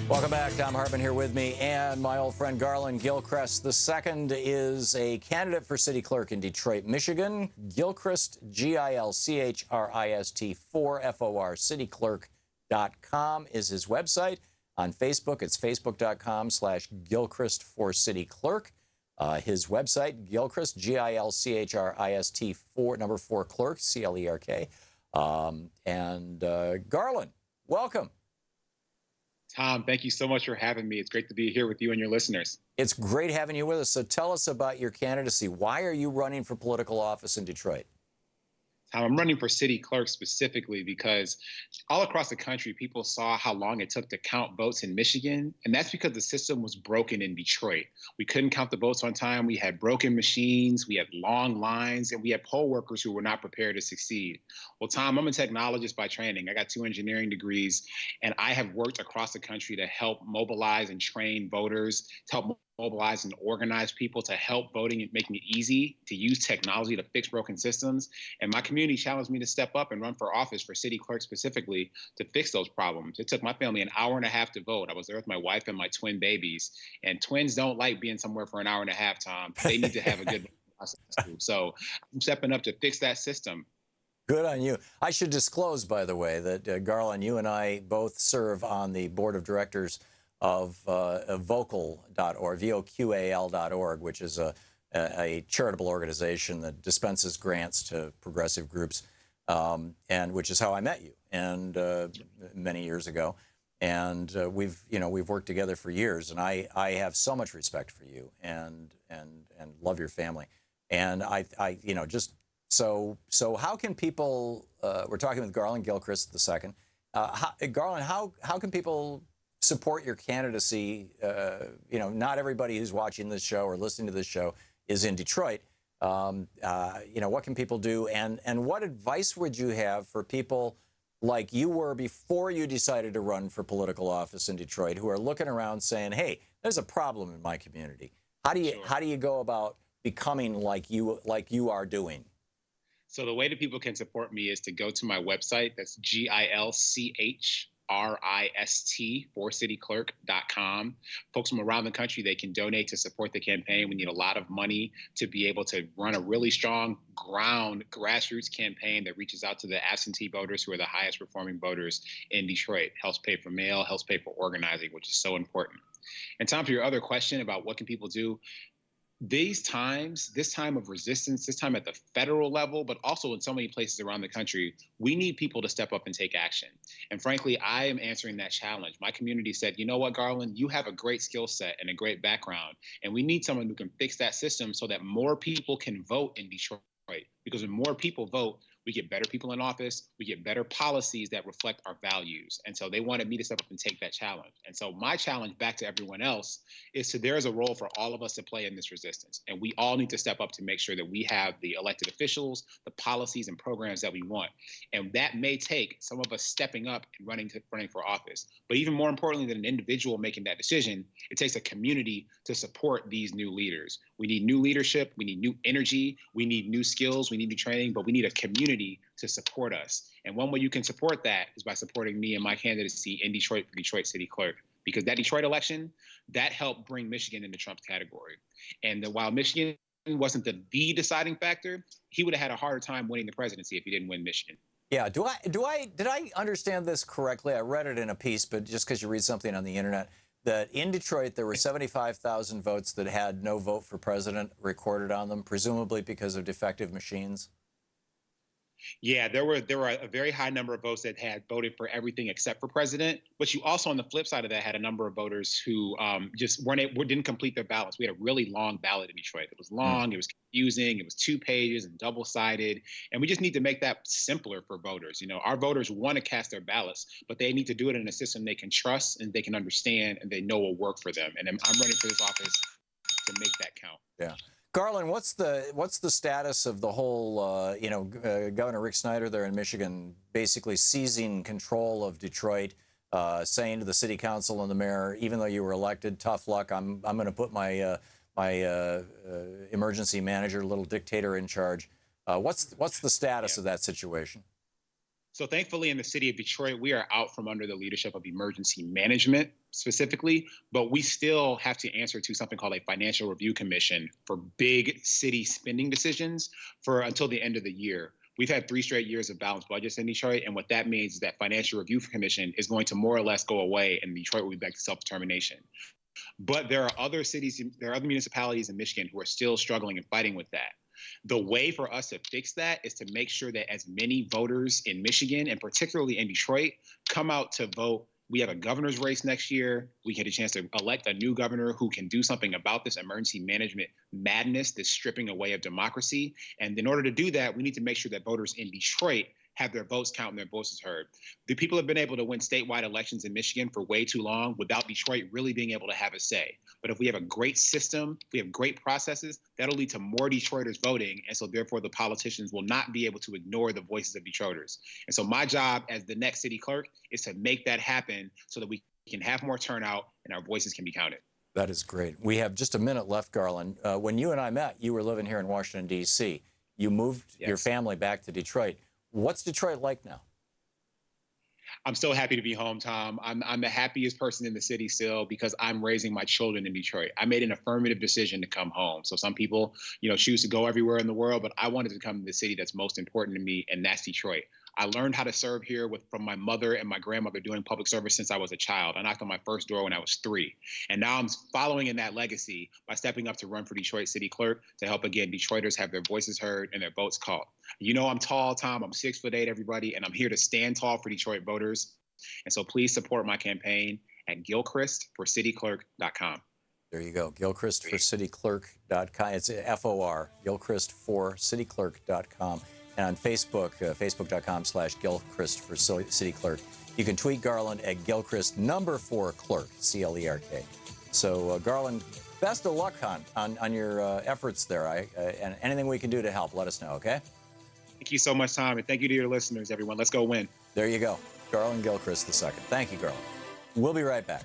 Welcome back. Thom Hartmann here with me, and my old friend Garlin Gilchrist II is a candidate for city clerk in Detroit, Michigan. Gilchrist, Gilchrist 4 FOR, cityclerk.com is his website. On Facebook, it's facebook.com/Gilchrist for city clerk. His website, Gilchrist, Gilchrist 4 clerk, CLERK. Garlin, welcome. Thom, thank you so much for having me. It's great to be here with you and your listeners. It's great having you with us. So tell us about your candidacy. Why are you running for political office in Detroit? Thom, I'm running for city clerk specifically because all across the country, people saw how long it took to count votes in Michigan. And that's because the system was broken in Detroit. We couldn't count the votes on time. We had broken machines. We had long lines, and we had poll workers who were not prepared to succeed. Well, Thom, I'm a technologist by training. I got 2 engineering degrees, and I have worked across the country to help mobilize and train voters, to help mobilize and organize people to help voting and making it easy to use technology to fix broken systems. And my community challenged me to step up and run for office for city clerk specifically to fix those problems. It took my family an hour and a half to vote. I was there with my wife and my twin babies. And twins don't like being somewhere for an hour and a half, Thom. They need to have a good process too. So I'm stepping up to fix that system. Good on you. I should disclose, by the way, that Garlin, you and I both serve on the board of directors of vocal.org, VOQAL.org, which is a charitable organization that dispenses grants to progressive groups, and which is how I met you, and many years ago. And we've worked together for years, and I have so much respect for you and love your family. And so how can people? We're talking with Garlin Gilchrist II. Garlin, how can people support your candidacy? Not everybody who's watching this show or listening to this show is in Detroit. What can people do? And what advice would you have for people like you were before you decided to run for political office in Detroit, who are looking around saying, hey, there's a problem in my community? How do you go about becoming like you are doing? So the way that people can support me is to go to my website. That's GILCHRIST 4 cityclerk.com. Folks from around the country, they can donate to support the campaign. We need a lot of money to be able to run a really strong grassroots campaign that reaches out to the absentee voters, who are the highest performing voters in Detroit. Helps pay for mail, helps pay for organizing, which is so important. And Thom, for your other question about what can people do, this time of resistance, this time at the federal level, but also in so many places around the country, we need people to step up and take action. And frankly, I am answering that challenge. My community said, you know what, Garlin, you have a great skill set and a great background, and we need someone who can fix that system so that more people can vote in Detroit. Because when more people vote, we get better people in office, we get better policies that reflect our values. And so they wanted me to step up and take that challenge. And so my challenge back to everyone else is there is a role for all of us to play in this resistance. And we all need to step up to make sure that we have the elected officials, the policies and programs that we want. And that may take some of us stepping up and running for office. But even more importantly than an individual making that decision, it takes a community to support these new leaders. We need new leadership, we need new energy, we need new skills, we need new training, but we need a community to support us. And one way you can support that is by supporting me and my candidacy in Detroit for Detroit City Clerk. Because that Detroit election, that helped bring Michigan into Trump's category. And while Michigan wasn't the deciding factor, he would have had a harder time winning the presidency if he didn't win Michigan. Yeah. Did I understand this correctly? I read it in a piece, but just because you read something on the internet, that in Detroit there were 75,000 votes that had no vote for president recorded on them, presumably because of defective machines. Yeah, there were a very high number of votes that had voted for everything except for president. But you also, on the flip side of that, had a number of voters who just didn't complete their ballots. We had a really long ballot in Detroit. It was long, it was confusing, it was 2 pages and double-sided. And we just need to make that simpler for voters. Our voters want to cast their ballots, but they need to do it in a system they can trust and they can understand and they know will work for them. And I'm running for this office to make that count. Yeah. Garlin, what's the status of the whole, Governor Rick Snyder there in Michigan basically seizing control of Detroit, saying to the city council and the mayor, even though you were elected, tough luck, I'm going to put my emergency manager, little dictator, in charge. What's the status of that situation? So thankfully, in the city of Detroit, we are out from under the leadership of emergency management. specifically, but we still have to answer to something called a financial review commission for big city spending decisions for until the end of the year. We've had 3 straight years of balanced budgets in Detroit, and what that means is that financial review commission is going to more or less go away, and Detroit will be back to self-determination. But there are other cities, there are other municipalities in Michigan who are still struggling and fighting with that. The way for us to fix that is to make sure that as many voters in Michigan, and particularly in Detroit, come out to vote. We have a governor's race next year. We get a chance to elect a new governor who can do something about this emergency management madness, this stripping away of democracy. And in order to do that, we need to make sure that voters in Detroit have their votes counted and their voices heard. The people have been able to win statewide elections in Michigan for way too long without Detroit really being able to have a say. But if we have a great system, we have great processes, that'll lead to more Detroiters voting. And so therefore the politicians will not be able to ignore the voices of Detroiters. And so my job as the next city clerk is to make that happen so that we can have more turnout and our voices can be counted. That is great. We have just a minute left, Garlin. When you and I met, you were living here in Washington, D.C. You moved your family back to Detroit. What's Detroit like now? I'm so happy to be home, Tom. I'm the happiest person in the city still because I'm raising my children in Detroit. I made an affirmative decision to come home. So some people, choose to go everywhere in the world, but I wanted to come to the city that's most important to me, and that's Detroit. I learned how to serve here from my mother and my grandmother doing public service since I was a child. I knocked on my first door when I was 3. And now I'm following in that legacy by stepping up to run for Detroit City Clerk to help, again, Detroiters have their voices heard and their votes called. I'm tall, Tom. I'm 6'8", everybody, and I'm here to stand tall for Detroit voters. And so please support my campaign at gilchristforcityclerk.com. There you go, gilchristforcityclerk.com. It's FOR, gilchristforcityclerk.com. And on Facebook, facebook.com/gilchristforcityclerk. You can tweet Garland at Gilchrist #4 clerk, C-L-E-R-K. So, Garland, best of luck on your efforts there. And anything we can do to help, let us know, okay? Thank you so much, Tom, and thank you to your listeners, everyone. Let's go win. There you go. Garlin Gilchrist II. Thank you, Garland. We'll be right back.